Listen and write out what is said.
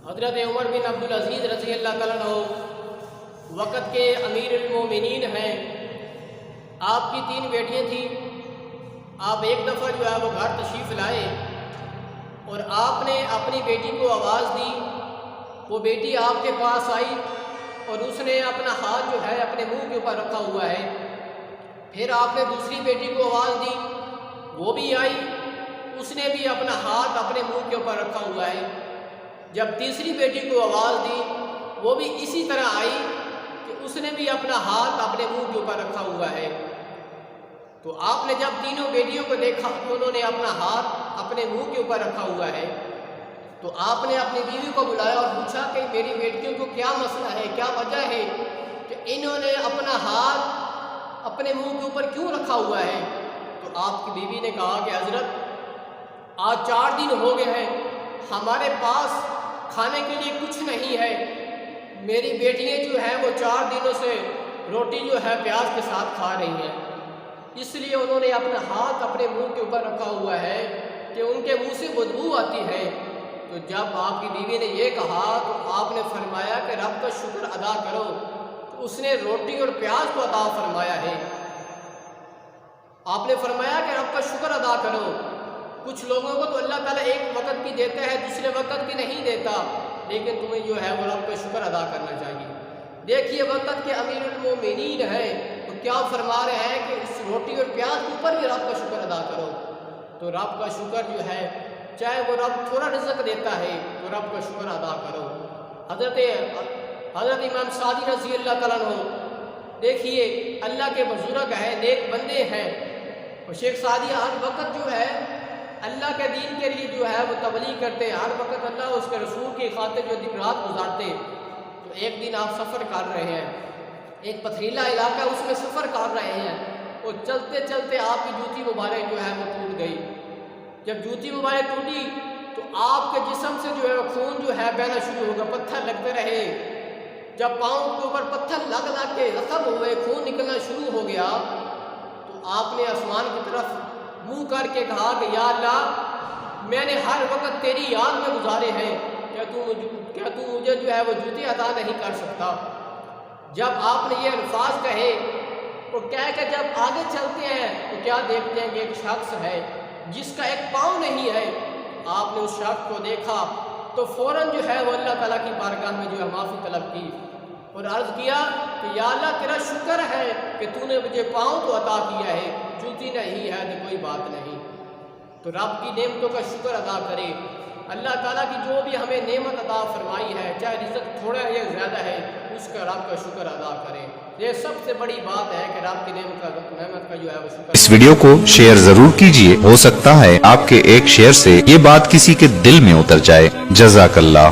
حضرت عمر بن عبدالعزیز رضی اللہ تعالیٰ عنہ وقت کے امیر المومنین ہیں۔ آپ کی 3 بیٹیاں تھیں۔ آپ ایک دفعہ جو ہے وہ گھر تشریف لائے اور آپ نے اپنی بیٹی کو آواز دی۔ وہ بیٹی آپ کے پاس آئی اور اس نے اپنا ہاتھ جو ہے اپنے منہ کے اوپر رکھا ہوا ہے۔ پھر آپ نے دوسری بیٹی کو آواز دی، وہ بھی آئی، اس نے بھی اپنا ہاتھ اپنے منہ کے اوپر رکھا ہوا ہے۔ جب تیسری بیٹی کو آواز دی، وہ بھی اسی طرح آئی کہ اس نے بھی اپنا ہاتھ اپنے منہ کے اوپر رکھا ہوا ہے۔ تو آپ نے جب تینوں بیٹیوں کو دیکھا کہ انہوں نے اپنا ہاتھ اپنے منہ کے اوپر رکھا ہوا ہے، تو آپ نے اپنی بیوی کو بلایا اور پوچھا کہ میری بیٹیوں کو کیا مسئلہ ہے، کیا وجہ ہے کہ انہوں نے اپنا ہاتھ اپنے منہ کے اوپر کیوں رکھا ہوا ہے؟ تو آپ کی بیوی نے کہا کہ حضرت آج 4 دن ہو گئے ہیں، ہمارے پاس کھانے کے لیے کچھ نہیں ہے، میری بیٹیاں جو ہیں وہ 4 دنوں سے روٹی جو ہے پیاز کے ساتھ کھا رہی ہیں، اس لیے انہوں نے اپنا ہاتھ اپنے منہ کے اوپر رکھا ہوا ہے کہ ان کے منہ سے بدبو آتی ہے۔ تو جب آپ کی بیوی نے یہ کہا تو آپ نے فرمایا کہ رب کا شکر ادا کرو، تو اس نے روٹی اور پیاز کو عطا فرمایا ہے۔ آپ نے فرمایا کہ رب کا شکر ادا کرو۔ کچھ لوگوں کو تو اللہ تعالیٰ ایک وقت کی دیتا ہے، دوسرے وقت کی نہیں دیتا، لیکن تمہیں جو ہے وہ رب کا شکر ادا کرنا چاہیے۔ دیکھیے وقت کے امیر المومنین ہیں، تو کیا فرما رہے ہیں کہ اس روٹی اور پیاز کے اوپر بھی رب کا شکر ادا کرو۔ تو رب کا شکر جو ہے، چاہے وہ رب تھوڑا رزق دیتا ہے تو رب کا شکر ادا کرو۔ حضرت امام سعدی رضی اللہ تعالیٰ عنہ، دیکھیے اللہ کے بزرگ ہیں، نیک بندے ہیں، اور شیخ سعدی ہر وقت جو ہے اللہ کے دین کے لیے جو ہے وہ تبلیغ کرتے ہیں، ہر وقت اللہ اس کے رسول کی خاطر جو دن رات گزارتے۔ تو ایک دن آپ سفر کر رہے ہیں، ایک پتھریلا علاقہ اس میں سفر کر رہے ہیں، اور چلتے چلتے آپ کی جوتی مبارک جو ہے وہ ٹوٹ گئی۔ جب جوتی مبارک ٹوٹی تو آپ کے جسم سے جو ہے خون جو ہے بہنا شروع ہوگا، پتھر لگتے رہے۔ جب پاؤں کے اوپر پتھر لگ لگ کے زخم ہوئے، خون نکلنا شروع ہو گیا، تو آپ نے آسمان کی طرف منہ کر کے کہا کہ یا اللہ، میں نے ہر وقت تیری یاد میں گزارے ہیں، کیا تو مجھے جو ہے وہ جوتی عطا نہیں کر سکتا؟ جب آپ نے یہ الفاظ کہے اور کہہ کے جب آگے چلتے ہیں تو کیا دیکھتے ہیں کہ ایک شخص ہے جس کا ایک پاؤں نہیں ہے۔ آپ نے اس شخص کو دیکھا تو فوراً جو ہے وہ اللہ تعالیٰ کی بارگاہ میں جو ہے معافی طلب کی اور عرض کیا کہ یا اللہ تیرا شکر ہے کہ تو نے مجھے پاؤں تو عطا کیا ہے، جوتی نہیں ہے تو کوئی بات نہیں۔ تو رب کی نعمتوں کا شکر ادا کرے۔ اللہ تعالیٰ کی جو بھی ہمیں نعمت عطا فرمائی ہے، چاہے رزق تھوڑا یا زیادہ ہے، اس کا رب کا شکر ادا کریں۔ یہ سب سے بڑی بات ہے کہ رب کی نعمت کا جو ہے وہ شکر۔ اس ویڈیو کو شیئر ضرور کیجئے، ہو سکتا ہے آپ کے ایک شیئر سے یہ بات کسی کے دل میں اتر جائے۔ جزاک اللہ۔